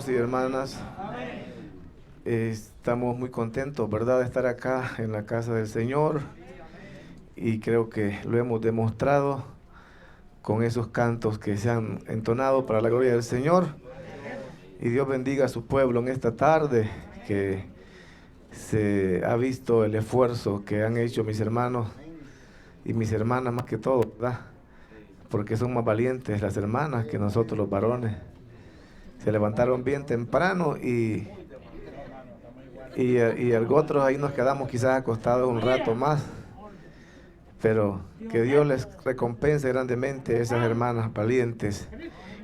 Y hermanas, estamos muy contentos, ¿verdad?, de estar acá en la casa del Señor, y creo que lo hemos demostrado con esos cantos que se han entonado para la gloria del Señor. Y Dios bendiga a su pueblo en esta tarde, que se ha visto el esfuerzo que han hecho mis hermanos y mis hermanas más que todo, ¿verdad?, porque son más valientes las hermanas que nosotros los varones. Se levantaron bien temprano y otros ahí nos quedamos quizás acostados un rato más, pero que Dios les recompense grandemente a esas hermanas valientes,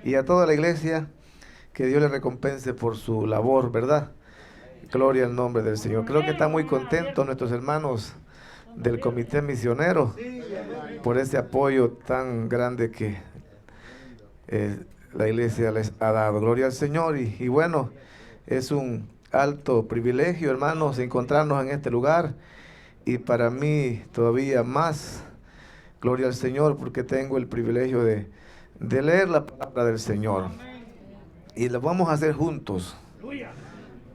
y a toda la iglesia, que Dios les recompense por su labor, ¿verdad? Gloria al nombre del Señor. Creo que están muy contentos nuestros hermanos del Comité Misionero por ese apoyo tan grande que la iglesia les ha dado. Gloria al Señor. Y bueno, es un alto privilegio, hermanos, encontrarnos en este lugar, y para mí todavía más, gloria al Señor, porque tengo el privilegio de leer la palabra del Señor, y lo vamos a hacer juntos.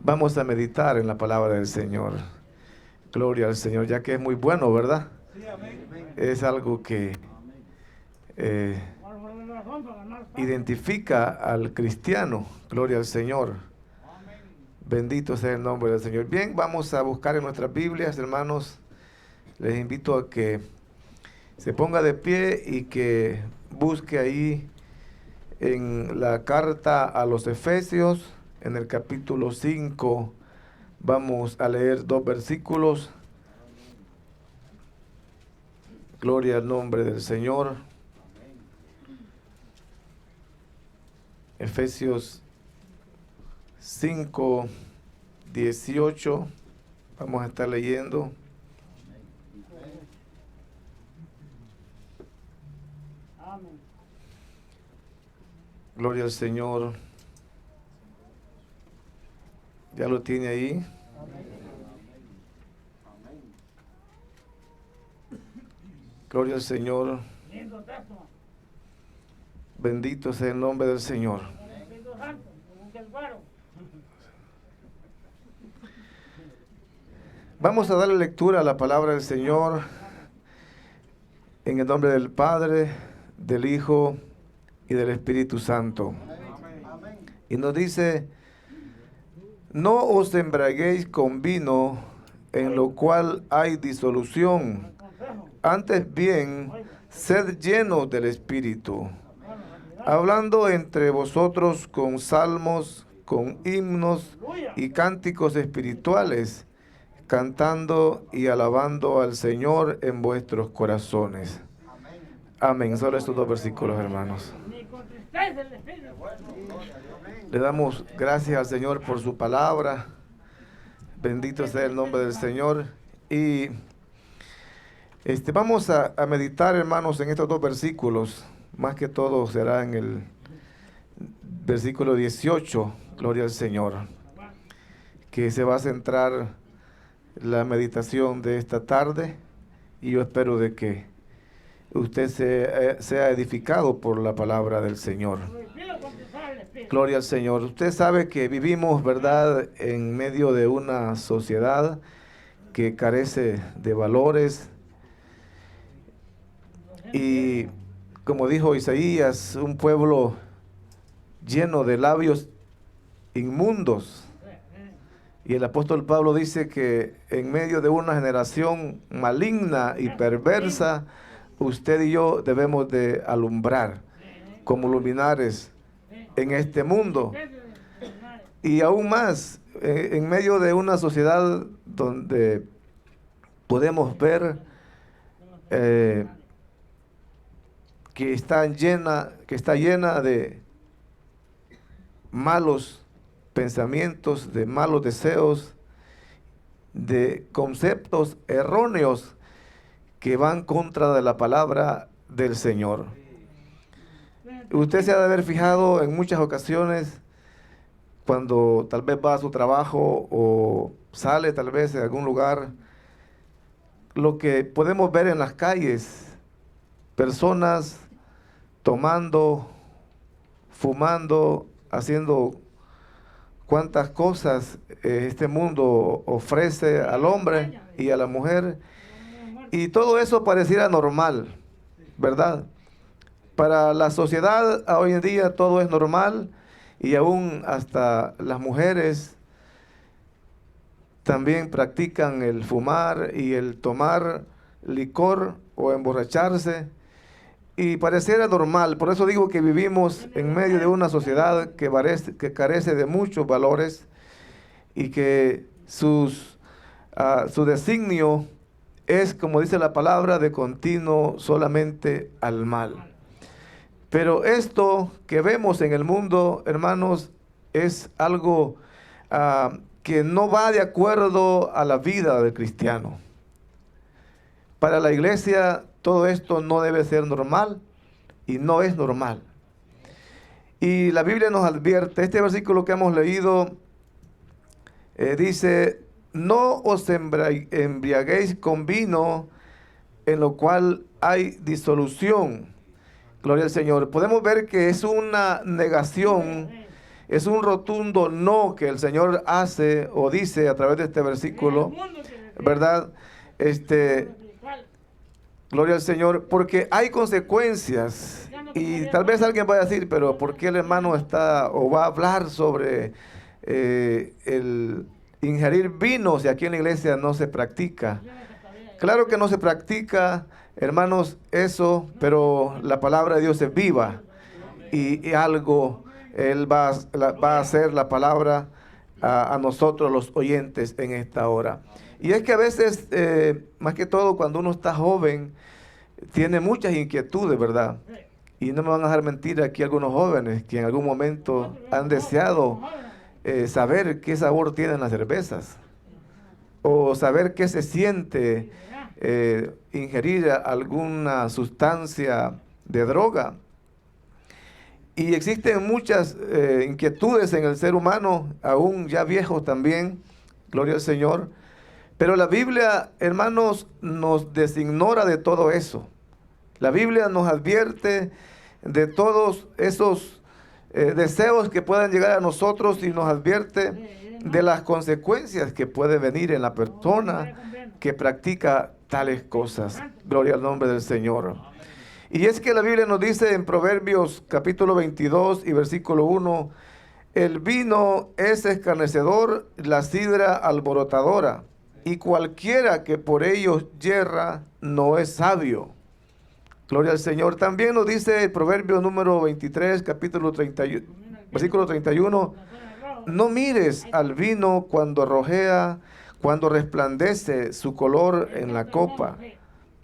Vamos a meditar en la palabra del Señor. Gloria al Señor, ya que es muy bueno, ¿verdad? Es algo que identifica al cristiano. Gloria al Señor. Bendito sea el nombre del Señor. Bien, vamos a buscar en nuestras Biblias, hermanos. Les invito a que se ponga de pie y que busque ahí en la carta a los Efesios, en el capítulo 5. Vamos a leer 2 versículos. Gloria al nombre del Señor. Efesios 5, 18. Vamos a estar leyendo. Gloria al Señor. ¿Ya lo tiene ahí? Gloria al Señor. Bendito sea el nombre del Señor. Vamos a darle lectura a la palabra del Señor en el nombre del Padre, del Hijo y del Espíritu Santo. Y nos dice: no os embriaguéis con vino, en lo cual hay disolución, antes bien, sed llenos del Espíritu, hablando entre vosotros con salmos, con himnos y cánticos espirituales, cantando y alabando al Señor en vuestros corazones. Amén. Solo estos 2 versículos, hermanos. Le damos gracias al Señor por su palabra. Bendito sea el nombre del Señor. Y vamos a meditar, hermanos, en estos 2 versículos. Más que todo será en el versículo 18, gloria al Señor, que se va a centrar la meditación de esta tarde, y yo espero de que usted sea edificado por la palabra del Señor. Gloria al Señor. Usted sabe que vivimos, ¿verdad?, en medio de una sociedad que carece de valores, y como dijo Isaías, un pueblo lleno de labios inmundos. Y el apóstol Pablo dice que en medio de una generación maligna y perversa, usted y yo debemos de alumbrar como luminares en este mundo. Y aún más, en medio de una sociedad donde podemos ver que está llena de malos pensamientos, de malos deseos, de conceptos erróneos que van contra de la palabra del Señor. Usted se ha de haber fijado en muchas ocasiones, cuando tal vez va a su trabajo o sale tal vez en algún lugar, lo que podemos ver en las calles: personas tomando, fumando, haciendo cuántas cosas este mundo ofrece al hombre y a la mujer. Y todo eso pareciera normal, ¿verdad? Para la sociedad hoy en día todo es normal y aún hasta las mujeres también practican el fumar y el tomar licor o emborracharse. Y pareciera normal, por eso digo que vivimos en medio de una sociedad que carece de muchos valores y que su designio es, como dice la palabra, de continuo solamente al mal. Pero esto que vemos en el mundo, hermanos, es algo que no va de acuerdo a la vida del cristiano. Para la iglesia todo esto no debe ser normal y no es normal. Y la Biblia nos advierte, este versículo que hemos leído dice, no os embriaguéis con vino en lo cual hay disolución. Gloria al Señor. Podemos ver que es una negación, es un rotundo no que el Señor hace o dice a través de este versículo, ¿verdad? Gloria al Señor, porque hay consecuencias. Y tal vez alguien vaya a decir, pero ¿por qué el hermano está o va a hablar sobre el ingerir vino si aquí en la iglesia no se practica? Claro que no se practica, hermanos, eso, pero la palabra de Dios es viva y algo Él va a hacer la palabra a nosotros los oyentes en esta hora. Y es que a veces, más que todo cuando uno está joven, tiene muchas inquietudes, ¿verdad? Y no me van a dejar mentir aquí algunos jóvenes que en algún momento han deseado saber qué sabor tienen las cervezas o saber qué se siente ingerir alguna sustancia de droga. Y existen muchas inquietudes en el ser humano, aún ya viejos también, gloria al Señor. Pero la Biblia, hermanos, nos designora de todo eso. La Biblia nos advierte de todos esos deseos que puedan llegar a nosotros y nos advierte de las consecuencias que puede venir en la persona que practica tales cosas. Gloria al nombre del Señor. Y es que la Biblia nos dice en Proverbios capítulo 22 y versículo 1, el vino es escarnecedor, la sidra alborotadora, y cualquiera que por ellos yerra no es sabio. Gloria al Señor. También nos dice el Proverbio número 23, capítulo 31, versículo 31, no mires al vino cuando rojea, cuando resplandece su color en la copa.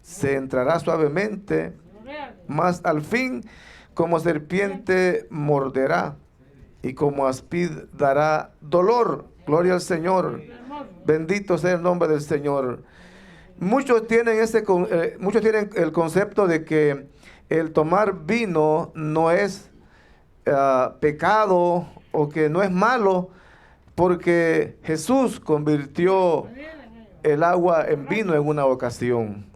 Se entrará suavemente, mas al fin como serpiente morderá y como aspid dará dolor. Gloria al Señor. Bendito sea el nombre del Señor. Muchos tienen el concepto de que el tomar vino no es pecado o que no es malo, porque Jesús convirtió el agua en vino en una ocasión.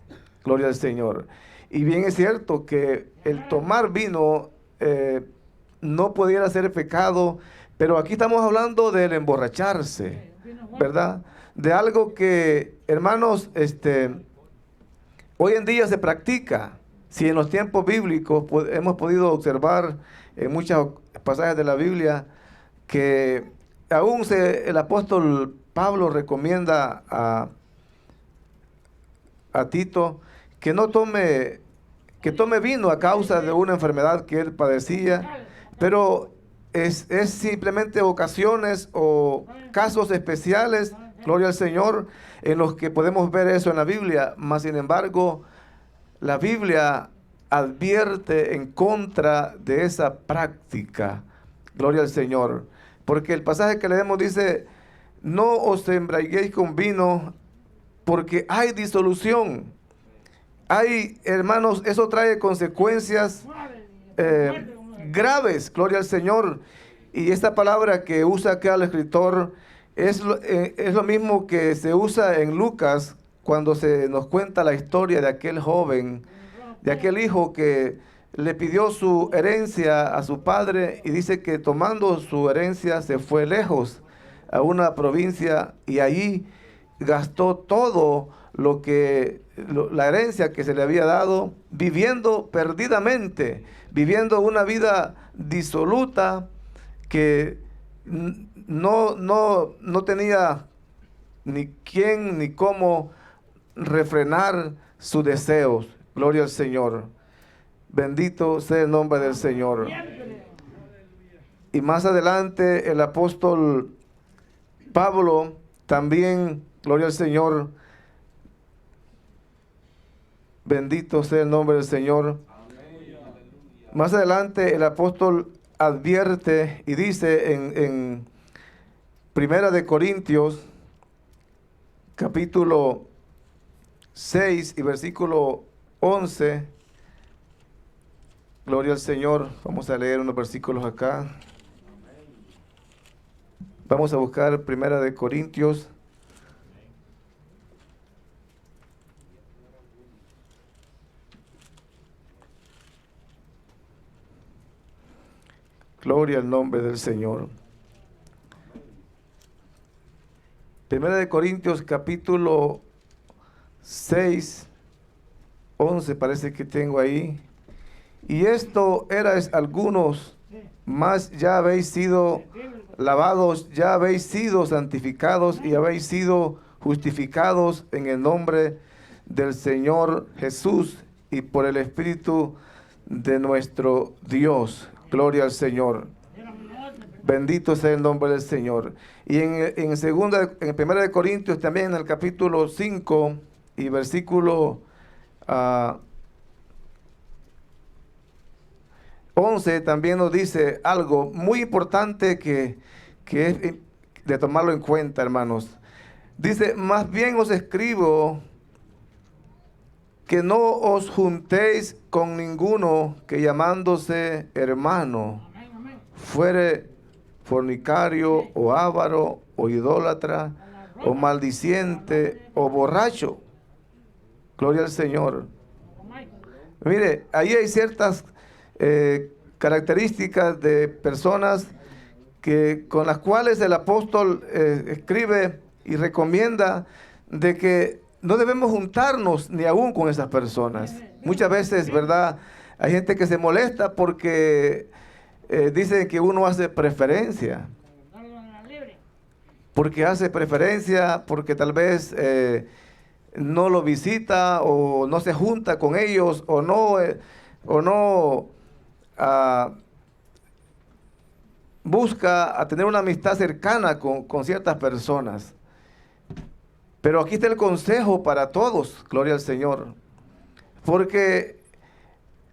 Gloria al Señor. Y bien es cierto que el tomar vino no pudiera ser pecado, pero aquí estamos hablando del emborracharse, ¿verdad? De algo que, hermanos, hoy en día se practica. Si en los tiempos bíblicos hemos podido observar en muchos pasajes de la Biblia que aún el apóstol Pablo recomienda a Tito que tome vino a causa de una enfermedad que él padecía, pero es simplemente ocasiones o casos especiales, gloria al Señor, en los que podemos ver eso en la Biblia. Mas sin embargo, la Biblia advierte en contra de esa práctica, gloria al Señor, porque el pasaje que leemos dice, no os embriaguéis con vino porque hay disolución. Hay, hermanos, eso trae consecuencias graves, gloria al Señor. Y esta palabra que usa acá el escritor es lo mismo que se usa en Lucas cuando se nos cuenta la historia de aquel joven, de aquel hijo que le pidió su herencia a su padre y dice que tomando su herencia se fue lejos a una provincia y allí gastó todo la herencia que se le había dado, viviendo perdidamente, viviendo una vida disoluta que no tenía ni quién ni cómo refrenar sus deseos. Gloria al Señor. Bendito sea el nombre del Señor. Y más adelante el apóstol Pablo también, gloria al Señor, bendito sea el nombre del Señor. Más adelante el apóstol advierte y dice en Primera de Corintios, capítulo 6 y versículo 11, gloria al Señor. Vamos a leer unos versículos acá. Vamos a buscar Primera de Corintios. Gloria al nombre del Señor. Primera de Corintios capítulo 6, 11 parece que tengo ahí. Y esto erais algunos, mas ya habéis sido lavados, ya habéis sido santificados y habéis sido justificados en el nombre del Señor Jesús y por el Espíritu de nuestro Dios. Gloria al Señor. Bendito sea el nombre del Señor. Y en Primera de Corintios también en el capítulo 5 y versículo 11 también nos dice algo muy importante que es de tomarlo en cuenta, hermanos. Dice, más bien os escribo que no os juntéis con ninguno que llamándose hermano fuere fornicario o avaro o idólatra o maldiciente o borracho. Gloria al Señor. Mire, ahí hay ciertas características de personas con las cuales el apóstol escribe y recomienda de que no debemos juntarnos ni aún con esas personas. Muchas veces, ¿verdad? Hay gente que se molesta porque dicen que uno hace preferencia. Porque hace preferencia, porque tal vez no lo visita o no se junta con ellos o no busca a tener una amistad cercana con ciertas personas. Pero aquí está el consejo para todos, gloria al Señor. Porque,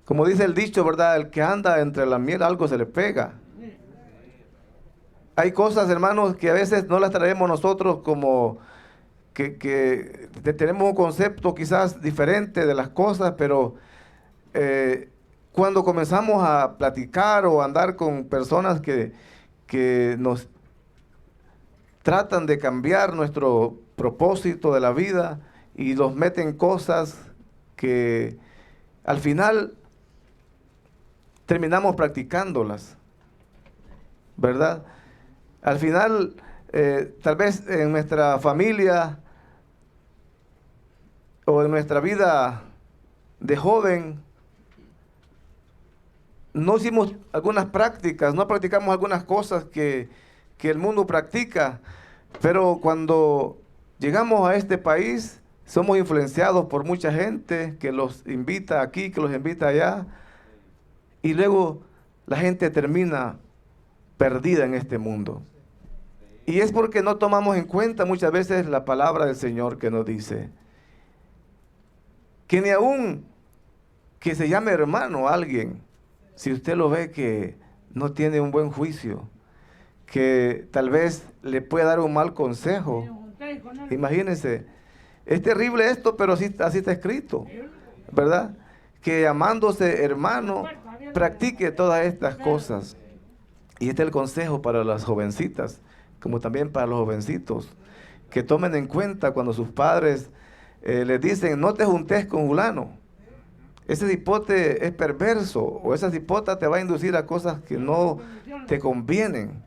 como dice el dicho, ¿verdad? El que anda entre la miel algo se le pega. Hay cosas, hermanos, que a veces no las traemos nosotros como que tenemos un concepto quizás diferente de las cosas, pero cuando comenzamos a platicar o a andar con personas que nos tratan de cambiar nuestro propósito de la vida y nos meten cosas que al final terminamos practicándolas, ¿verdad? Al final, tal vez en nuestra familia o en nuestra vida de joven, no hicimos algunas prácticas, no practicamos algunas cosas que el mundo practica, pero cuando llegamos a este país, somos influenciados por mucha gente que los invita aquí, que los invita allá, y luego la gente termina perdida en este mundo. Y es porque no tomamos en cuenta muchas veces la palabra del Señor que nos dice que ni aún que se llame hermano a alguien, si usted lo ve que no tiene un buen juicio, que tal vez le puede dar un mal consejo. Imagínense, es terrible esto, pero así está escrito, ¿verdad? Que llamándose hermano, practique todas estas cosas. Y este es el consejo para las jovencitas, como también para los jovencitos, que tomen en cuenta cuando sus padres les dicen, no te juntes con fulano. Ese cipote es perverso, o esa cipota te va a inducir a cosas que no te convienen.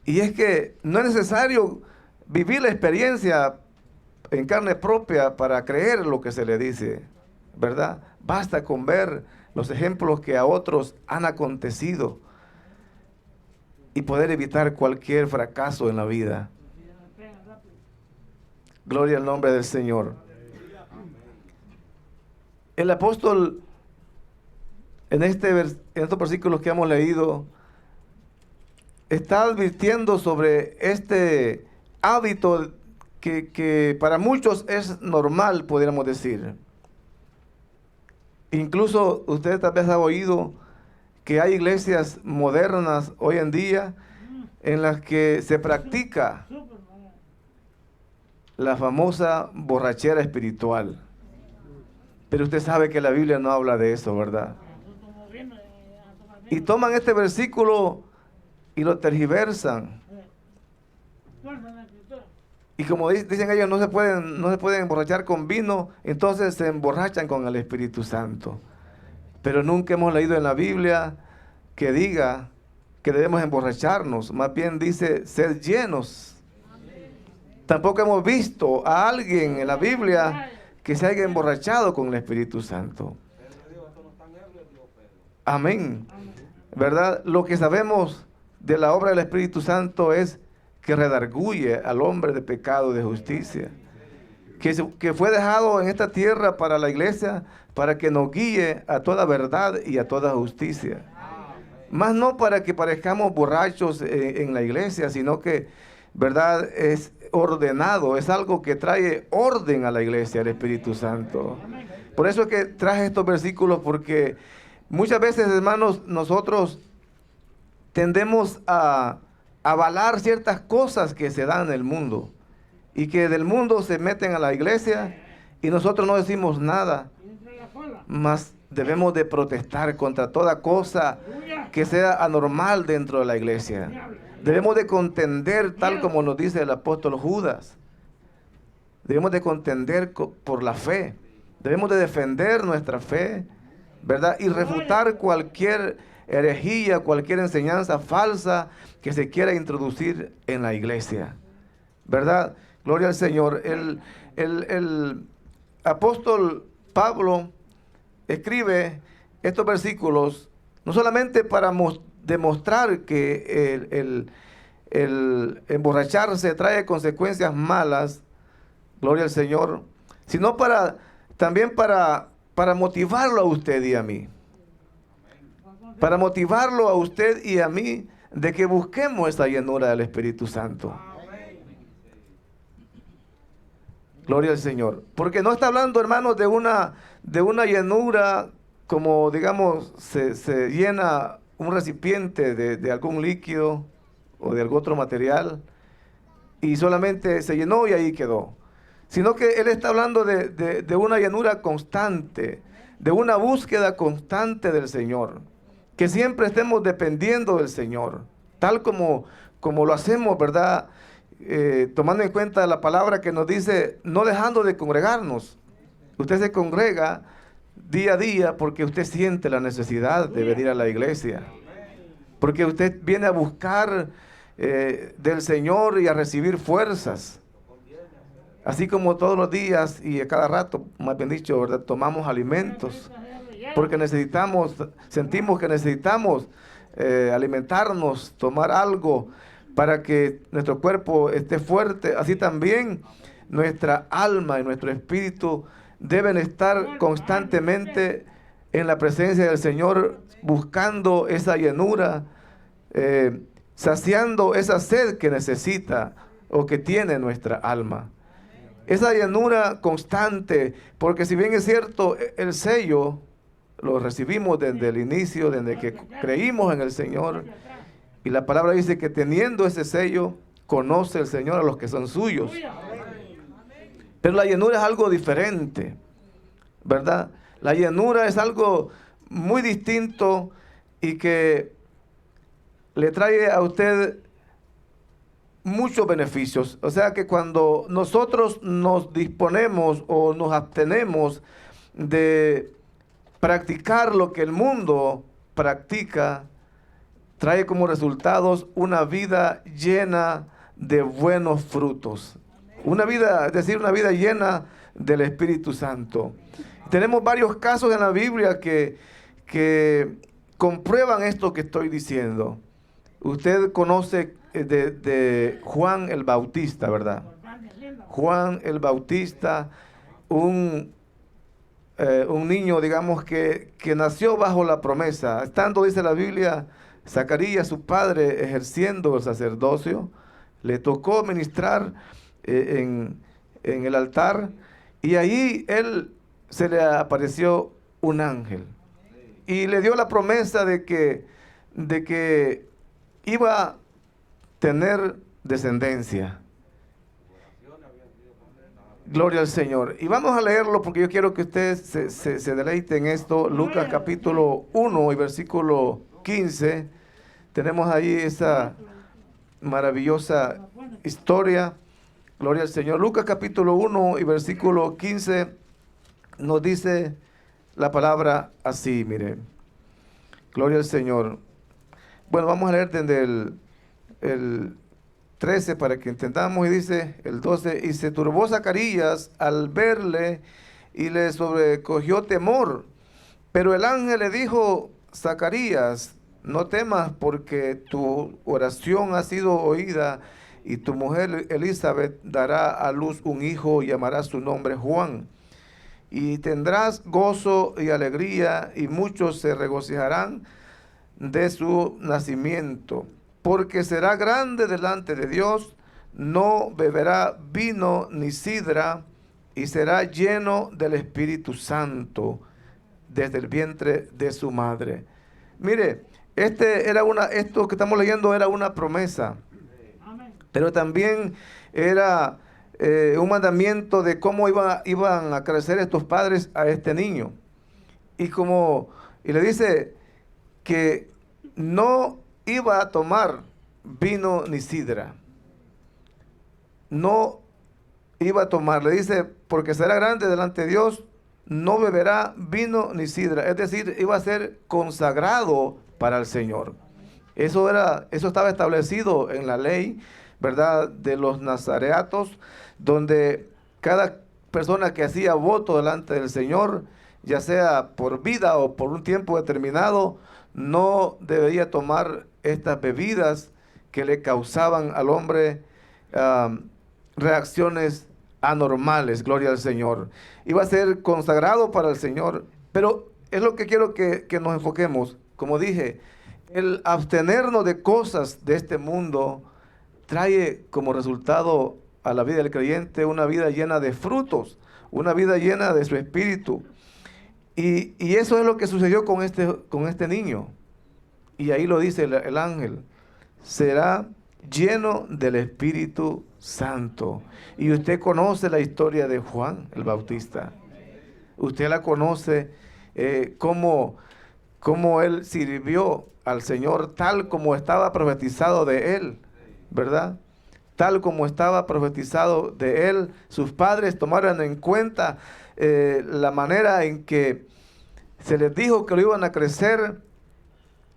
Y es que no es necesario vivir la experiencia en carne propia para creer lo que se le dice, ¿verdad? Basta con ver los ejemplos que a otros han acontecido y poder evitar cualquier fracaso en la vida. Gloria al nombre del Señor. El apóstol, en estos versículos que hemos leído, está advirtiendo sobre este hábito que para muchos es normal, podríamos decir. Incluso usted tal vez ha oído que hay iglesias modernas hoy en día en las que se practica la famosa borrachera espiritual. Pero usted sabe que la Biblia no habla de eso, ¿verdad? Y toman este versículo y lo tergiversan. Y como dicen ellos, no se pueden emborrachar con vino, entonces se emborrachan con el Espíritu Santo. Pero nunca hemos leído en la Biblia que diga que debemos emborracharnos. Más bien dice, ser llenos. Tampoco hemos visto a alguien en la Biblia que se haya emborrachado con el Espíritu Santo. Amén. ¿Verdad? Lo que sabemos de la obra del Espíritu Santo es que redarguye al hombre de pecado y de justicia, que fue dejado en esta tierra para la iglesia, para que nos guíe a toda verdad y a toda justicia. Más no para que parezcamos borrachos en la iglesia, sino que, verdad, es ordenado, es algo que trae orden a la iglesia, el Espíritu Santo. Por eso es que traje estos versículos, porque muchas veces, hermanos, nosotros tendemos a avalar ciertas cosas que se dan en el mundo y que del mundo se meten a la iglesia y nosotros no decimos nada, mas debemos de protestar contra toda cosa que sea anormal dentro de la iglesia. Debemos de contender, tal como nos dice el apóstol Judas. Debemos de contender por la fe. Debemos de defender nuestra fe, ¿verdad? Y refutar cualquier herejía, cualquier enseñanza falsa que se quiera introducir en la iglesia, ¿verdad? Gloria al Señor. El apóstol Pablo escribe estos versículos no solamente para demostrar que el emborracharse trae consecuencias malas, gloria al Señor, sino también para motivarlo a usted y a mí. Para motivarlo a usted y a mí de que busquemos esa llenura del Espíritu Santo. Gloria al Señor. Porque no está hablando, hermanos, de una llenura como, digamos, se llena un recipiente de algún líquido o de algún otro material y solamente se llenó y ahí quedó. Sino que él está hablando de una llenura constante, de una búsqueda constante del Señor. Que siempre estemos dependiendo del Señor, tal como lo hacemos, ¿verdad? Tomando en cuenta la palabra que nos dice, no dejando de congregarnos. Usted se congrega día a día porque usted siente la necesidad de venir a la iglesia. Porque usted viene a buscar del Señor y a recibir fuerzas. Así como todos los días y a cada rato, más bien dicho, ¿verdad? Tomamos alimentos. Porque sentimos que necesitamos alimentarnos, tomar algo para que nuestro cuerpo esté fuerte. Así también nuestra alma y nuestro espíritu deben estar constantemente en la presencia del Señor, buscando esa llenura, saciando esa sed que necesita o que tiene nuestra alma. Esa llenura constante, porque si bien es cierto, el sello lo recibimos desde el inicio, desde que creímos en el Señor. Y la palabra dice que teniendo ese sello, conoce el Señor a los que son suyos. Pero la llenura es algo diferente, ¿verdad? La llenura es algo muy distinto y que le trae a usted muchos beneficios. O sea que cuando nosotros nos disponemos o nos abstenemos de practicar lo que el mundo practica, trae como resultados una vida llena de buenos frutos. Una vida, es decir, una vida llena del Espíritu Santo. Tenemos varios casos en la Biblia que comprueban esto que estoy diciendo. Usted conoce de Juan el Bautista, ¿verdad? Juan el Bautista, un niño, digamos, que nació bajo la promesa. Estando, dice la Biblia, Zacarías, su padre, ejerciendo el sacerdocio, le tocó ministrar en el altar, y ahí se le apareció un ángel y le dio la promesa de que iba a tener descendencia. Gloria al Señor. Y vamos a leerlo porque yo quiero que usted se deleite en esto. Lucas capítulo 1 y versículo 15. Tenemos ahí esa maravillosa historia. Gloria al Señor. Lucas capítulo 1 y versículo 15 nos dice la palabra así, mire. Gloria al Señor. Bueno, vamos a leer desde el 13 para que entendamos, y dice el 12: y se turbó Zacarías al verle y le sobrecogió temor. Pero el ángel le dijo: Zacarías, no temas, porque tu oración ha sido oída, y tu mujer Elizabeth dará a luz un hijo y llamará su nombre Juan. Y tendrás gozo y alegría, y muchos se regocijarán de su nacimiento, porque será grande delante de Dios, no beberá vino ni sidra, y será lleno del Espíritu Santo desde el vientre de su madre. Mire, esto que estamos leyendo era una promesa, pero también era un mandamiento de cómo iban a crecer estos padres a este niño. Y le dice que no iba a tomar vino ni sidra. No iba a tomar, le dice, porque será grande delante de Dios, no beberá vino ni sidra. Es decir, iba a ser consagrado para el Señor. Eso estaba establecido en la ley, ¿verdad?, de los nazareatos, donde cada persona que hacía voto delante del Señor, ya sea por vida o por un tiempo determinado, no debería tomar estas bebidas que le causaban al hombre reacciones anormales. Gloria al Señor. Iba a ser consagrado para el Señor, pero es lo que quiero que nos enfoquemos. Como dije, el abstenernos de cosas de este mundo trae como resultado a la vida del creyente una vida llena de frutos, una vida llena de su espíritu. Y eso es lo que sucedió con este niño. Y ahí lo dice el ángel: será lleno del Espíritu Santo. Y usted conoce la historia de Juan el Bautista. Usted la conoce, cómo él sirvió al Señor tal como estaba profetizado de él, ¿verdad? Tal como estaba profetizado de él. Sus padres tomaron en cuenta la manera en que se les dijo que lo iban a crecer,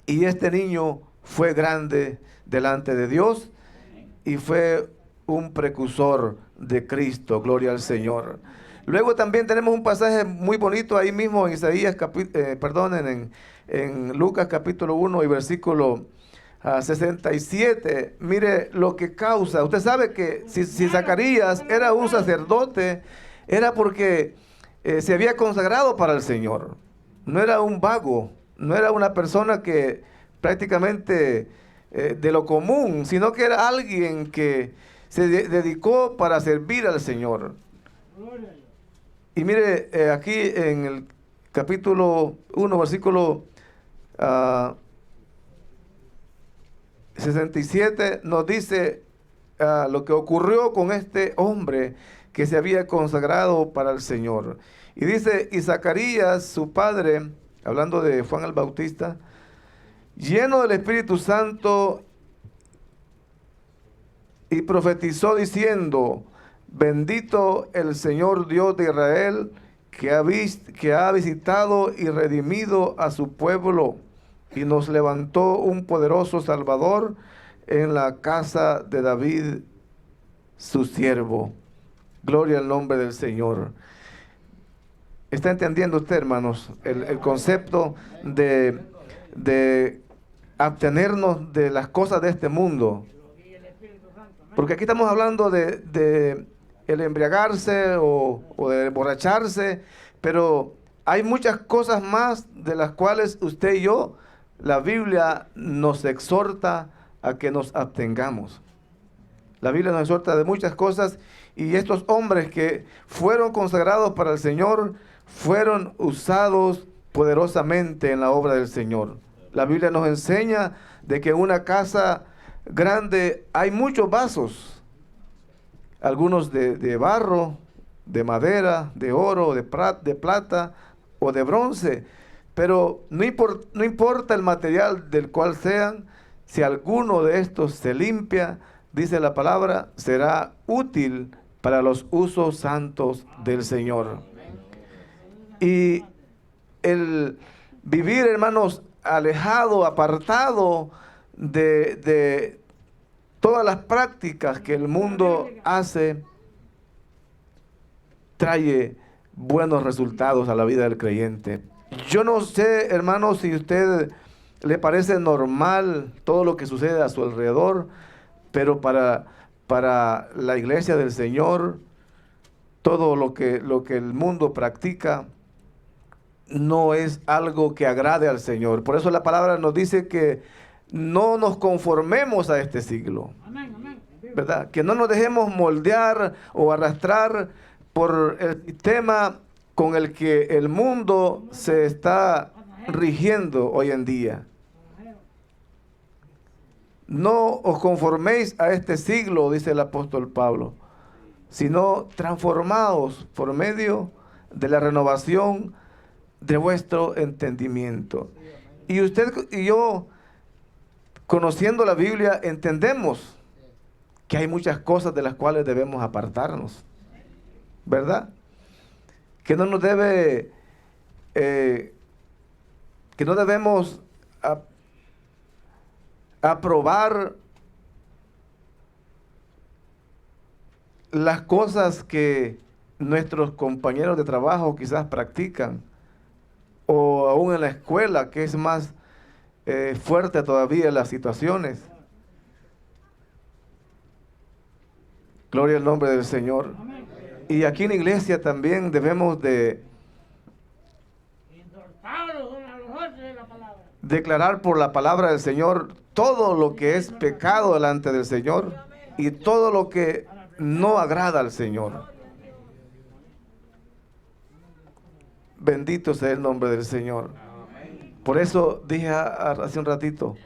y este niño fue grande delante de Dios y fue un precursor de Cristo. Gloria al Señor. Luego también tenemos un pasaje muy bonito ahí mismo en en Lucas capítulo 1 y versículo 67. Mire lo que causa. Usted sabe que si Zacarías era un sacerdote, era porque se había consagrado para el Señor. No era un vago, no era una persona que prácticamente de lo común, sino que era alguien que se dedicó para servir al Señor. Y mire, aquí en el capítulo 1, versículo 67, nos dice lo que ocurrió con este hombre que se había consagrado para el Señor. Y dice: y Zacarías, su padre, hablando de Juan el Bautista, lleno del Espíritu Santo, y profetizó diciendo: bendito el Señor Dios de Israel, que ha visitado y redimido a su pueblo, y nos levantó un poderoso Salvador en la casa de David, su siervo. Gloria al nombre del Señor. ¿Está entendiendo usted, hermanos, el concepto de abstenernos de las cosas de este mundo? Porque aquí estamos hablando de el embriagarse o de emborracharse, pero hay muchas cosas más de las cuales usted y yo, la Biblia nos exhorta a que nos abstengamos. La Biblia nos exhorta de muchas cosas, y estos hombres que fueron consagrados para el Señor fueron usados poderosamente en la obra del Señor. La Biblia nos enseña de que en una casa grande hay muchos vasos, algunos de barro, de madera, de oro, de plata o de bronce, pero no importa el material del cual sean, si alguno de estos se limpia, dice la palabra, será útil para los usos santos del Señor. Y el vivir, hermanos, alejado, apartado de todas las prácticas que el mundo hace, trae buenos resultados a la vida del creyente. Yo no sé, hermanos, si a usted le parece normal todo lo que sucede a su alrededor, pero para la iglesia del Señor, todo lo que el mundo practica no es algo que agrade al Señor. Por eso la palabra nos dice que no nos conformemos a este siglo. ¿Verdad? Que no nos dejemos moldear o arrastrar por el sistema con el que el mundo se está rigiendo hoy en día. No os conforméis a este siglo, dice el apóstol Pablo, sino transformaos por medio de la renovación de vuestro entendimiento. Y usted y yo, conociendo la Biblia, entendemos que hay muchas cosas de las cuales debemos apartarnos, ¿verdad? Que no nos debe, que no debemos aprobar las cosas que nuestros compañeros de trabajo quizás practican, o aún en la escuela, que es más fuerte todavía las situaciones. Gloria al nombre del Señor. Y aquí en la iglesia también debemos de declarar por la palabra del Señor todo lo que es pecado delante del Señor y todo lo que no agrada al Señor. Bendito sea el nombre del Señor. Por eso dije hace un ratito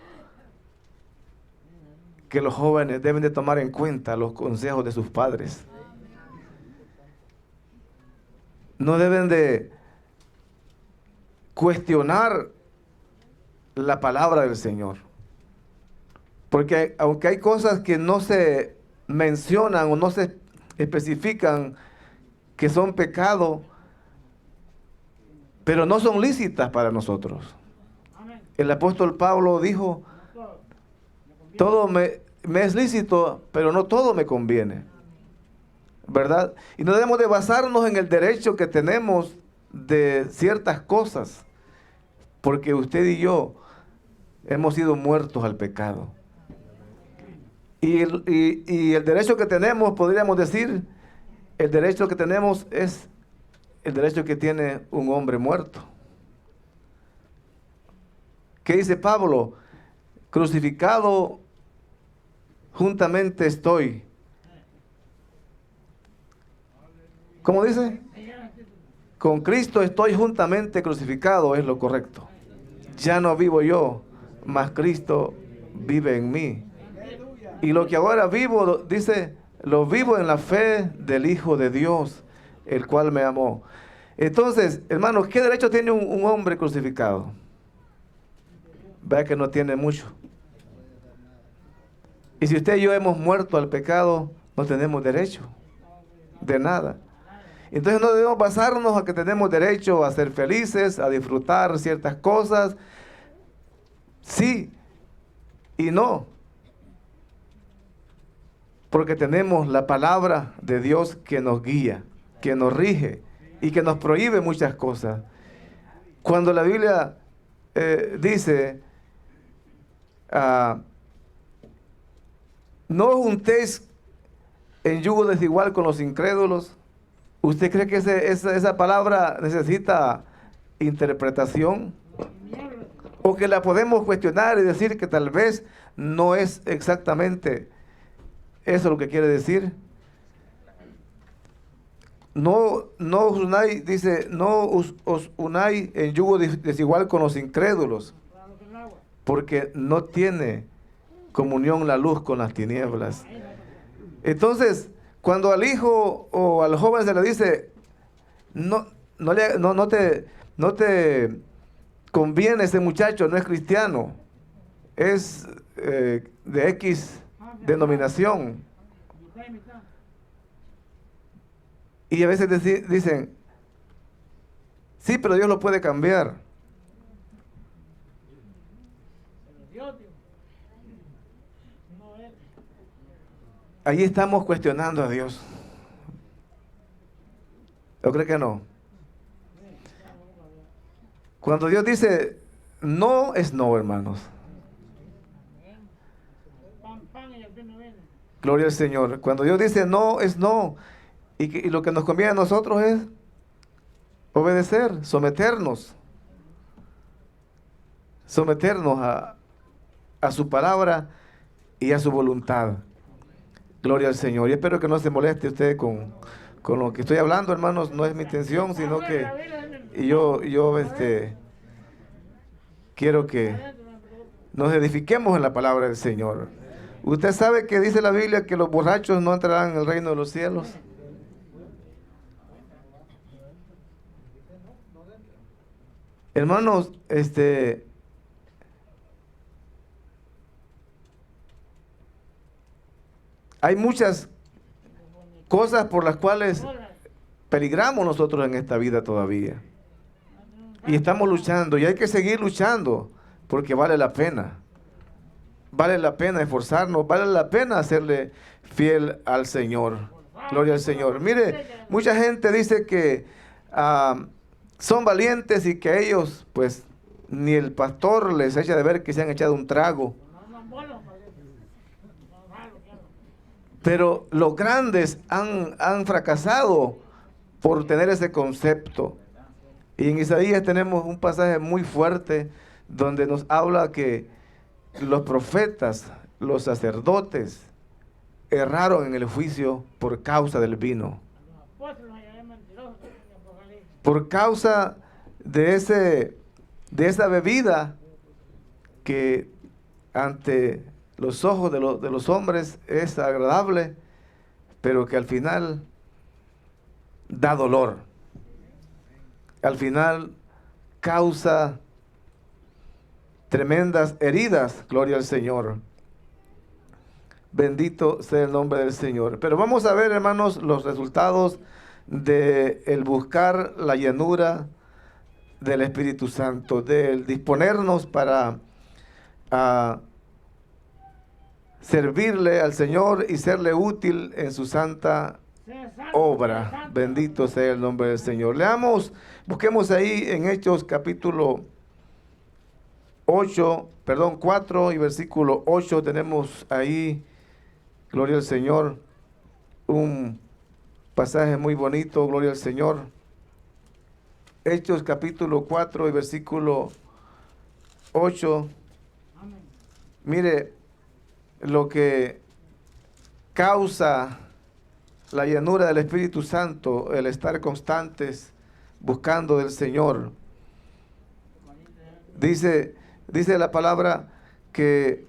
que los jóvenes deben de tomar en cuenta los consejos de sus padres. No deben de cuestionar la palabra del Señor. Porque aunque hay cosas que no se mencionan o no se especifican que son pecado, pero no son lícitas para nosotros. El apóstol Pablo dijo, todo me es lícito, pero no todo me conviene. ¿Verdad? Y no debemos de basarnos en el derecho que tenemos de ciertas cosas, porque usted y yo hemos sido muertos al pecado. Y el derecho que tenemos, podríamos decir, el derecho que tenemos es el derecho que tiene un hombre muerto. ¿Qué dice Pablo? Crucificado juntamente estoy. ¿Cómo dice? Con Cristo estoy juntamente crucificado, es lo correcto. Ya no vivo yo, mas Cristo vive en mí. Y lo que ahora vivo, dice, lo vivo en la fe del Hijo de Dios, el cual me amó. Entonces, hermanos, ¿qué derecho tiene un hombre crucificado? Vea que no tiene mucho. Y si usted y yo hemos muerto al pecado, no tenemos derecho de nada. Entonces no debemos basarnos a que tenemos derecho a ser felices, a disfrutar ciertas cosas, sí y no. Porque tenemos la palabra de Dios que nos guía, que nos rige y que nos prohíbe muchas cosas. Cuando la Biblia dice, no juntéis en yugo desigual con los incrédulos, ¿usted cree que esa palabra necesita interpretación? ¿O que la podemos cuestionar y decir que tal vez no es exactamente eso lo que quiere decir? No os unáis, dice, no os unáis en yugo desigual con los incrédulos, porque no tiene comunión la luz con las tinieblas. Entonces, cuando al hijo o al joven se le dice, no te conviene, ese muchacho no es cristiano, es de X denominación. Y a veces dicen, sí, pero Dios lo puede cambiar. Ahí estamos cuestionando a Dios. ¿O cree que no? Cuando Dios dice no, es no, hermanos. Gloria al Señor. Cuando Dios dice no, es no. Y lo que nos conviene a nosotros es obedecer, someternos a su palabra y a su voluntad. Gloria al Señor. Y espero que no se moleste usted con lo que estoy hablando, hermanos. No es mi intención, sino que yo quiero que nos edifiquemos en la palabra del Señor. ¿Usted sabe que dice la Biblia que los borrachos no entrarán en el reino de los cielos? Hermanos, hay muchas cosas por las cuales peligramos nosotros en esta vida todavía. Y estamos luchando y hay que seguir luchando porque vale la pena. Vale la pena esforzarnos, vale la pena hacerle fiel al Señor. Gloria al Señor. Mire, mucha gente dice que son valientes y que ellos, pues, ni el pastor les echa de ver que se han echado un trago. Pero los grandes han fracasado por tener ese concepto. Y en Isaías tenemos un pasaje muy fuerte donde nos habla que los profetas, los sacerdotes, erraron en el juicio por causa del vino. Por causa de esa bebida que ante los ojos de los hombres es agradable, pero que al final da dolor. Al final causa tremendas heridas, gloria al Señor. Bendito sea el nombre del Señor. Pero vamos a ver, hermanos, los resultados de el buscar la llenura del Espíritu Santo, del disponernos para servirle al Señor y serle útil en su santa obra. Bendito sea el nombre del Señor. Leamos, busquemos ahí en Hechos capítulo 4 y versículo 8, tenemos ahí, gloria al Señor, un pasaje muy bonito, gloria al Señor. Hechos capítulo 4 y versículo 8. Mire lo que causa la llenura del Espíritu Santo, el estar constantes buscando del Señor. Dice la palabra que,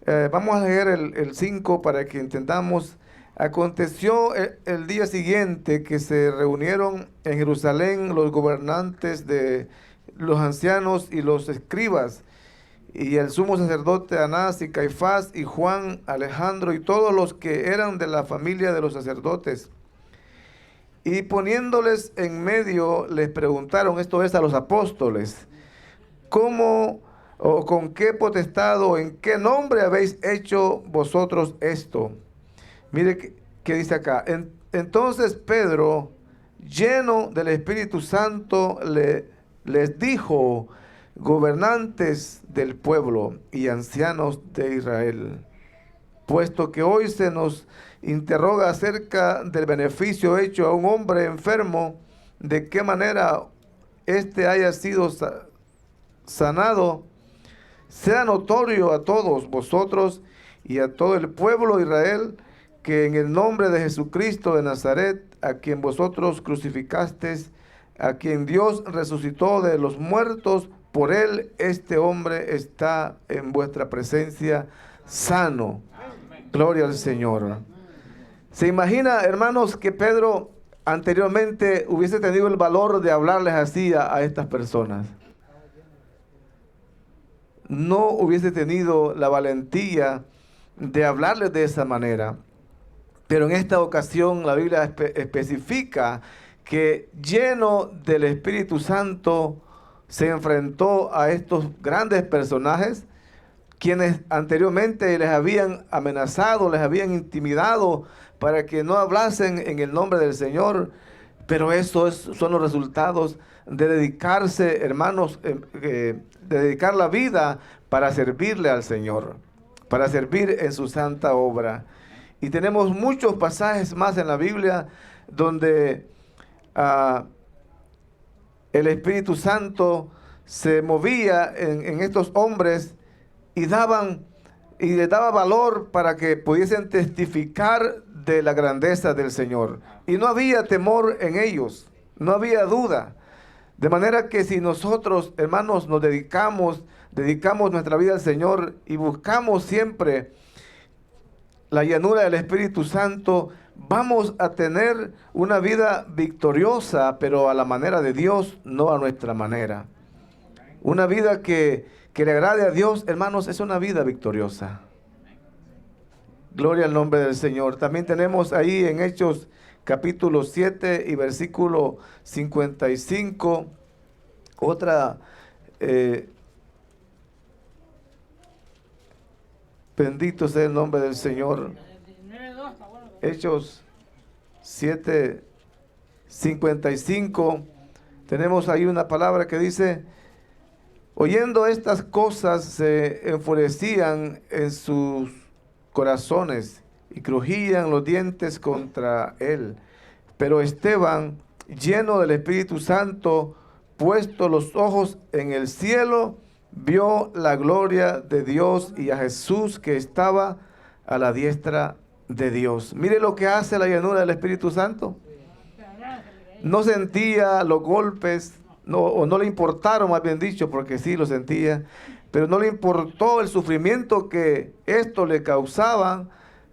vamos a leer el 5 para que entendamos. Aconteció el día siguiente que se reunieron en Jerusalén los gobernantes de los ancianos y los escribas, y el sumo sacerdote Anás y Caifás y Juan, Alejandro y todos los que eran de la familia de los sacerdotes. Y poniéndoles en medio les preguntaron, esto es a los apóstoles, ¿cómo ¿O con qué potestad o en qué nombre habéis hecho vosotros esto? Mire qué dice acá. Entonces Pedro, lleno del Espíritu Santo, les dijo: gobernantes del pueblo y ancianos de Israel, puesto que hoy se nos interroga acerca del beneficio hecho a un hombre enfermo, de qué manera éste haya sido sanado, sea notorio a todos vosotros y a todo el pueblo de Israel, que en el nombre de Jesucristo de Nazaret, a quien vosotros crucificasteis, a quien Dios resucitó de los muertos, por él este hombre está en vuestra presencia sano. Gloria al Señor. ¿Se imagina, hermanos, que Pedro anteriormente hubiese tenido el valor de hablarles así a estas personas? No hubiese tenido la valentía de hablarles de esa manera. Pero en esta ocasión la Biblia especifica que, lleno del Espíritu Santo, se enfrentó a estos grandes personajes, quienes anteriormente les habían amenazado, les habían intimidado para que no hablasen en el nombre del Señor. Pero son los resultados de dedicarse, hermanos, de dedicar la vida para servirle al Señor, para servir en su santa obra. Y tenemos muchos pasajes más en la Biblia donde el Espíritu Santo se movía en estos hombres y les daba valor para que pudiesen testificar de la grandeza del Señor. Y no había temor en ellos, no había duda. De manera que si nosotros, hermanos, nos dedicamos nuestra vida al Señor y buscamos siempre la llanura del Espíritu Santo, vamos a tener una vida victoriosa, pero a la manera de Dios, no a nuestra manera. Una vida que le agrade a Dios, hermanos, es una vida victoriosa. Gloria al nombre del Señor. También tenemos ahí en Hechos capítulo 7 y versículo 55, otra bendito sea el nombre del Señor. Hechos 7, 55. Tenemos ahí una palabra que dice: oyendo estas cosas, se enfurecían en sus corazones y crujían los dientes contra él. Pero Esteban, lleno del Espíritu Santo, puesto los ojos en el cielo, vio la gloria de Dios y a Jesús que estaba a la diestra de Dios. Mire lo que hace la llanura del Espíritu Santo. No sentía los golpes, o no le importaron, más bien dicho, porque sí lo sentía, pero no le importó el sufrimiento que esto le causaba,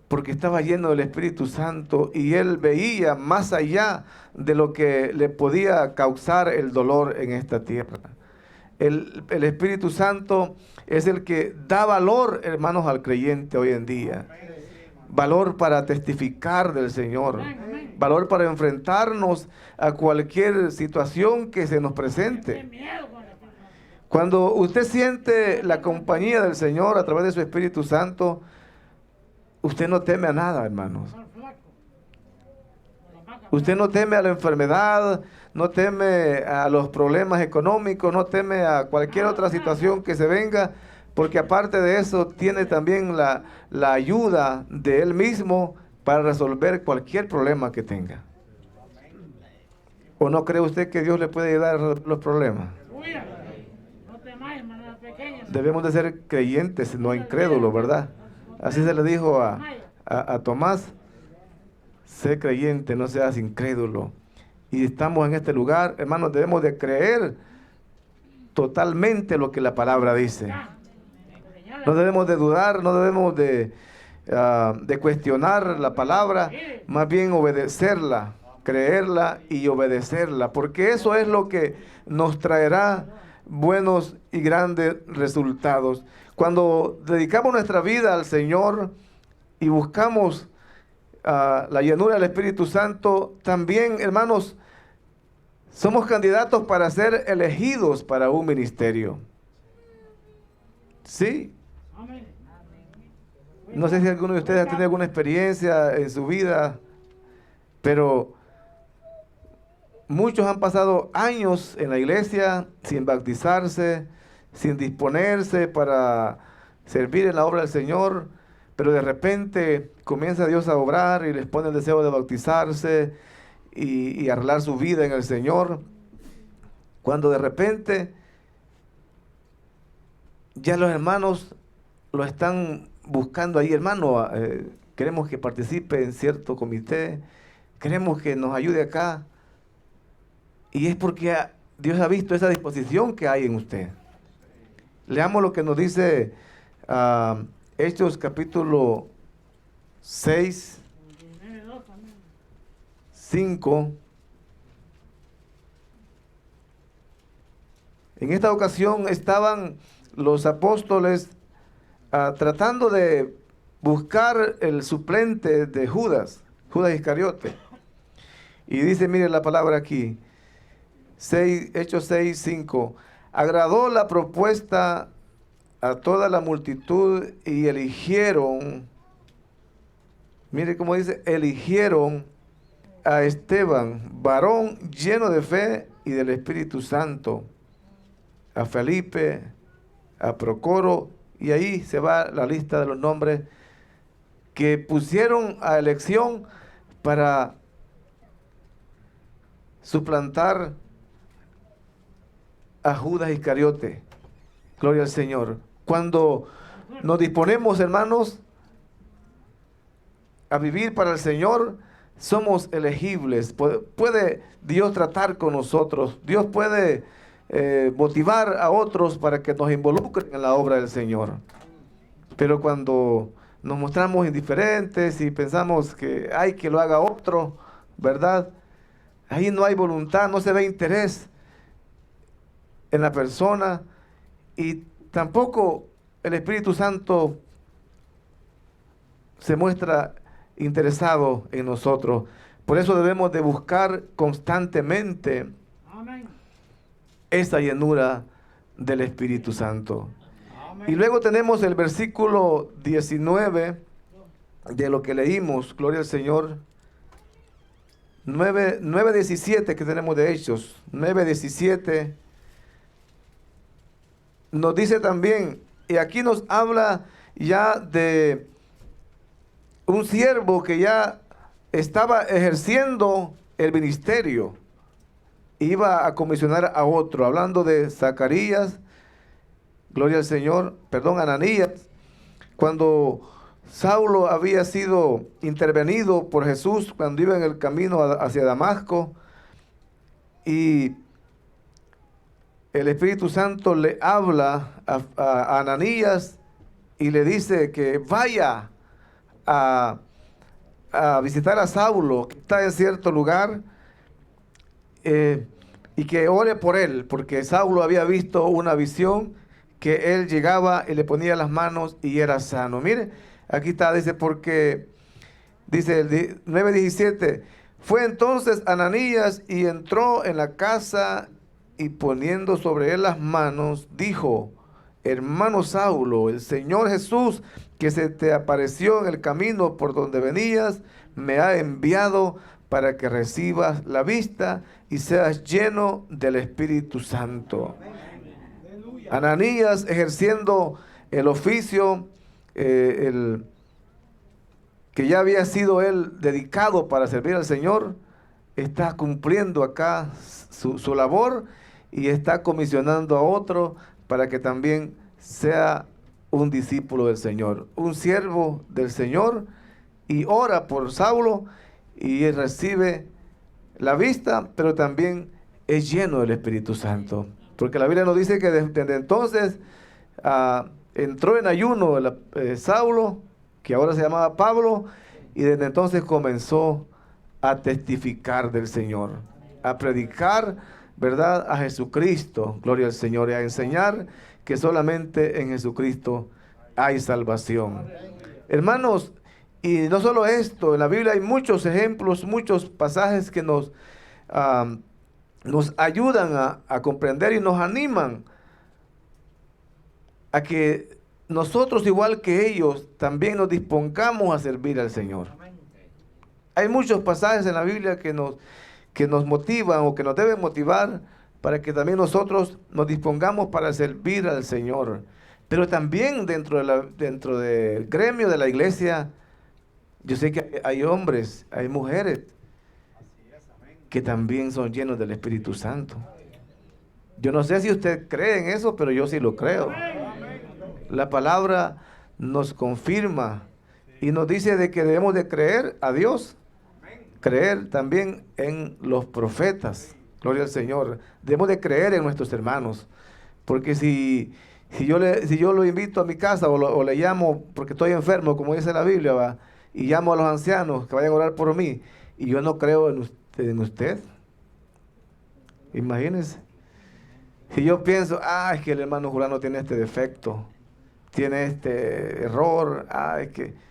porque estaba lleno del Espíritu Santo y él veía más allá de lo que le podía causar el dolor en esta tierra. El Espíritu Santo es el que da valor, hermanos, al creyente hoy en día. Valor para testificar del Señor. Valor para enfrentarnos a cualquier situación que se nos presente. Cuando usted siente la compañía del Señor a través de su Espíritu Santo, usted no teme a nada, hermanos. Usted no teme a la enfermedad, no teme a los problemas económicos, no teme a cualquier otra situación que se venga, porque aparte de eso tiene también la ayuda de Él mismo para resolver cualquier problema que tenga. ¿O no cree usted que Dios le puede ayudar a los problemas? Debemos de ser creyentes, no incrédulos, ¿verdad? Así se le dijo a Tomás: sé creyente, no seas incrédulo. Y estamos en este lugar, hermanos, debemos de creer totalmente lo que la palabra dice. No debemos de dudar, no debemos de cuestionar la palabra, más bien obedecerla, creerla y obedecerla, porque eso es lo que nos traerá buenos y grandes resultados. Cuando dedicamos nuestra vida al Señor y buscamos la llanura del Espíritu Santo, también, hermanos, somos candidatos para ser elegidos para un ministerio. Sí. No sé si alguno de ustedes ha tenido alguna experiencia en su vida, pero muchos han pasado años en la iglesia sin bautizarse, sin disponerse para servir en la obra del Señor, pero de repente comienza Dios a obrar y les pone el deseo de bautizarse y arreglar su vida en el Señor. Cuando de repente ya los hermanos lo están buscando ahí, hermano, queremos que participe en cierto comité, queremos que nos ayude acá. Y es porque Dios ha visto esa disposición que hay en usted. Leamos lo que nos dice Hechos capítulo 6, 5. En esta ocasión estaban los apóstoles tratando de buscar el suplente de Judas Iscariote. Y dice, mire la palabra aquí, Hechos 6, 5. Agradó la propuesta a toda la multitud y eligieron, mire cómo dice, eligieron a Esteban, varón lleno de fe y del Espíritu Santo, a Felipe, a Procoro, y ahí se va la lista de los nombres que pusieron a elección para suplantar a Judas Iscariote. Gloria al Señor. Cuando nos disponemos, hermanos, a vivir para el Señor, somos elegibles. Puede Dios tratar con nosotros. Dios puede motivar a otros para que nos involucren en la obra del Señor. Pero cuando nos mostramos indiferentes y pensamos que hay que lo haga otro, ¿verdad? Ahí no hay voluntad, no se ve interés en la persona y tampoco el Espíritu Santo se muestra interesado en nosotros. Por eso debemos de buscar constantemente esa llenura del Espíritu Santo. Y luego tenemos el versículo 19 de lo que leímos, gloria al Señor, 9:17 que tenemos de Hechos, 9:17 nos dice también, y aquí nos habla ya de un siervo que ya estaba ejerciendo el ministerio, iba a comisionar a otro, hablando de Zacarías, gloria al Señor, Ananías, cuando Saulo había sido intervenido por Jesús cuando iba en el camino hacia Damasco, y el Espíritu Santo le habla a Ananías y le dice que vaya a visitar a Saulo, que está en cierto lugar, y que ore por él, porque Saulo había visto una visión que él llegaba y le ponía las manos y era sano. Mire, aquí está, dice, porque, dice el 9:17, fue entonces Ananías y entró en la casa y poniendo sobre él las manos, dijo, hermano Saulo, el Señor Jesús, que se te apareció en el camino por donde venías, me ha enviado para que recibas la vista y seas lleno del Espíritu Santo. Ananías, ejerciendo el oficio que ya había sido él dedicado para servir al Señor, está cumpliendo acá su labor y está comisionando a otro para que también sea un discípulo del Señor, un siervo del Señor, y ora por Saulo y recibe la vista, pero también es lleno del Espíritu Santo. Porque la Biblia nos dice que desde entonces entró en ayuno Saulo, que ahora se llamaba Pablo, y desde entonces comenzó a testificar del Señor, a predicar, ¿verdad?, a Jesucristo, gloria al Señor, y a enseñar que solamente en Jesucristo hay salvación. Hermanos, y no solo esto, en la Biblia hay muchos ejemplos, muchos pasajes que nos ayudan a comprender y nos animan a que nosotros, igual que ellos, también nos dispongamos a servir al Señor. Hay muchos pasajes en la Biblia que nos motivan o que nos deben motivar para que también nosotros nos dispongamos para servir al Señor. Pero también dentro del gremio de la iglesia, yo sé que hay hombres, hay mujeres que también son llenos del Espíritu Santo. Yo no sé si usted cree en eso, pero yo sí lo creo. La palabra nos confirma y nos dice de que debemos de creer a Dios, creer también en los profetas. Gloria al Señor. Debemos de creer en nuestros hermanos, porque si yo lo invito a mi casa o le llamo porque estoy enfermo, como dice la Biblia, ¿va? Y llamo a los ancianos que vayan a orar por mí, y yo no creo en usted, imagínense. Si yo pienso, es que el hermano Julano tiene este defecto, tiene este error, es que...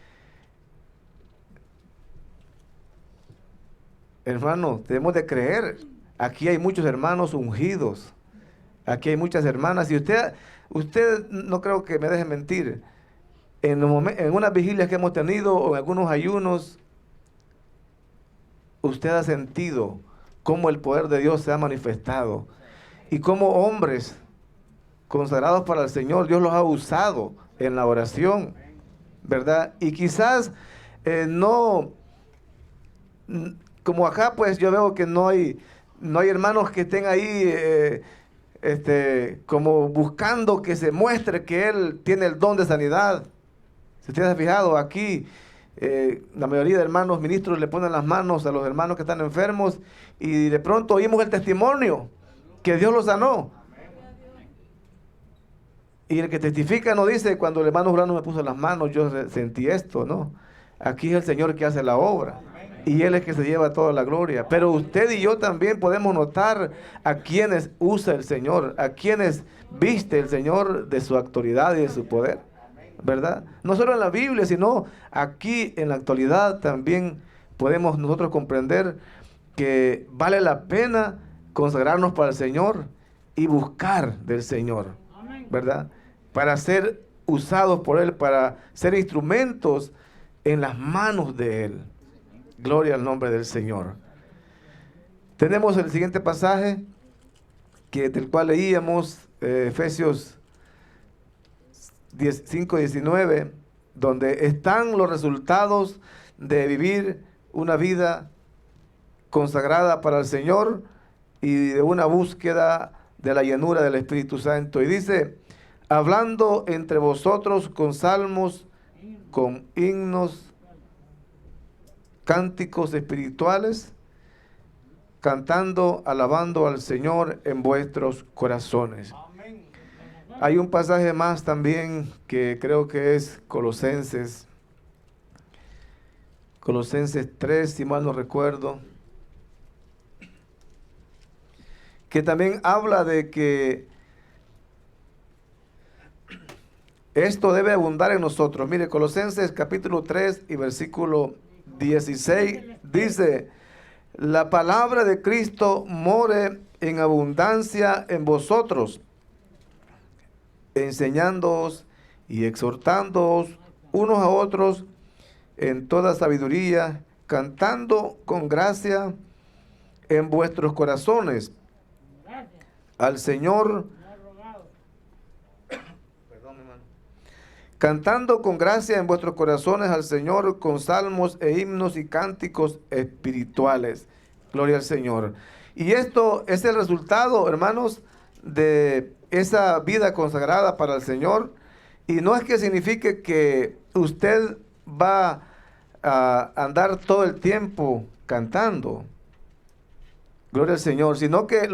Hermano, debemos de creer. Aquí hay muchos hermanos ungidos. Aquí hay muchas hermanas. Y usted no creo que me deje mentir. En unas vigilias que hemos tenido o en algunos ayunos, usted ha sentido cómo el poder de Dios se ha manifestado. Y cómo hombres consagrados para el Señor, Dios los ha usado en la oración, ¿verdad? Y quizás no... Como acá, pues yo veo que no hay hermanos que estén ahí como buscando que se muestre que él tiene el don de sanidad. Si usted se ha fijado, aquí la mayoría de hermanos ministros le ponen las manos a los hermanos que están enfermos y de pronto oímos el testimonio que Dios los sanó. Y el que testifica no dice, cuando el hermano Julano me puso las manos, yo sentí esto, ¿no? Aquí es el Señor que hace la obra. Y Él es que se lleva toda la gloria. Pero usted y yo también podemos notar a quienes usa el Señor, a quienes viste el Señor de su autoridad y de su poder, ¿verdad? No solo en la Biblia, sino aquí en la actualidad también podemos nosotros comprender que vale la pena consagrarnos para el Señor y buscar del Señor, ¿verdad? Para ser usados por Él, para ser instrumentos en las manos de Él. Gloria al nombre del Señor. Tenemos el siguiente pasaje del cual leíamos, Efesios 5:19, donde están los resultados de vivir una vida consagrada para el Señor y de una búsqueda de la llenura del Espíritu Santo. Y dice, hablando entre vosotros con salmos, con himnos, cánticos espirituales, cantando, alabando al Señor en vuestros corazones. Hay un pasaje más también que creo que es Colosenses 3, si mal no recuerdo, que también habla de que esto debe abundar en nosotros. Mire, Colosenses capítulo 3 y versículo 16 dice, la palabra de Cristo more en abundancia en vosotros, enseñándoos y exhortándoos unos a otros en toda sabiduría, cantando con gracia en vuestros corazones al Señor, cantando con gracia en vuestros corazones al Señor con salmos e himnos y cánticos espirituales. Gloria al Señor. Y esto es el resultado, hermanos, de esa vida consagrada para el Señor. Y no es que signifique que usted va a andar todo el tiempo cantando. Gloria al Señor. Sino que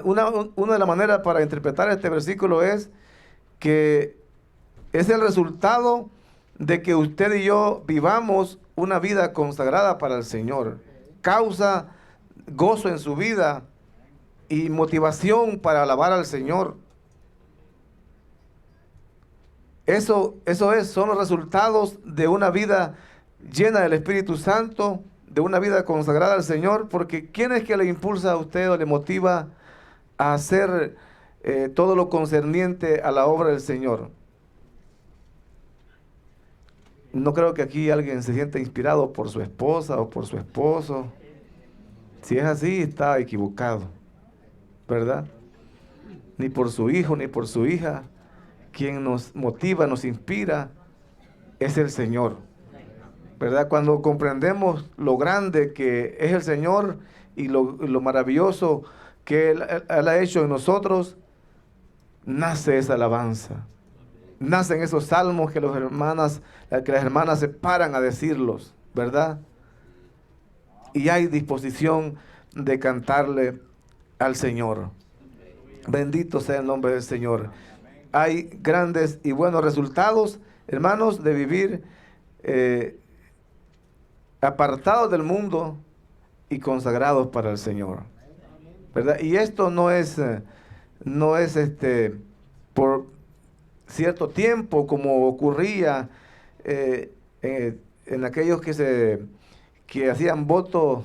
una de las maneras para interpretar este versículo es que es el resultado de que usted y yo vivamos una vida consagrada para el Señor. Causa gozo en su vida y motivación para alabar al Señor. Son los resultados de una vida llena del Espíritu Santo, de una vida consagrada al Señor, porque ¿quién es que le impulsa a usted o le motiva a hacer todo lo concerniente a la obra del Señor? No creo que aquí alguien se sienta inspirado por su esposa o por su esposo. Si es así, está equivocado, ¿verdad? Ni por su hijo, ni por su hija. Quien nos motiva, nos inspira, es el Señor, ¿verdad? Cuando comprendemos lo grande que es el Señor y lo maravilloso que Él ha hecho en nosotros, nace esa alabanza. Nacen esos salmos que las hermanas se paran a decirlos, ¿verdad? Y hay disposición de cantarle al Señor. Bendito sea el nombre del Señor. Hay grandes y buenos resultados, hermanos, de vivir apartados del mundo y consagrados para el Señor, ¿verdad? Y esto no es por cierto tiempo, como ocurría en aquellos que hacían voto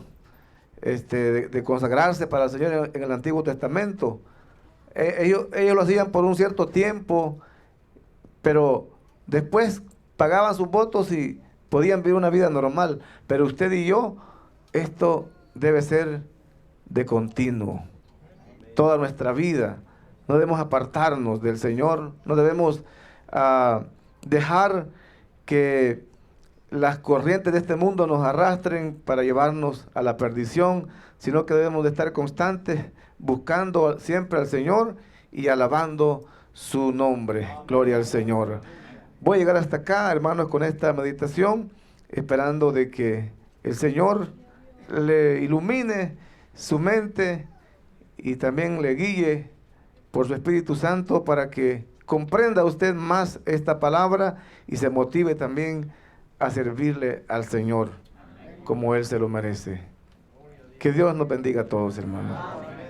de consagrarse para el Señor en el Antiguo Testamento. Ellos lo hacían por un cierto tiempo, pero después pagaban sus votos y podían vivir una vida normal. Pero usted y yo, esto debe ser de continuo, toda nuestra vida. No debemos apartarnos del Señor, no debemos dejar que las corrientes de este mundo nos arrastren para llevarnos a la perdición, sino que debemos de estar constantes buscando siempre al Señor y alabando su nombre. Gloria al Señor. Voy a llegar hasta acá, hermanos, con esta meditación, esperando de que el Señor le ilumine su mente y también le guíe por su Espíritu Santo para que comprenda usted más esta palabra y se motive también a servirle al Señor como Él se lo merece. Que Dios nos bendiga a todos, hermanos.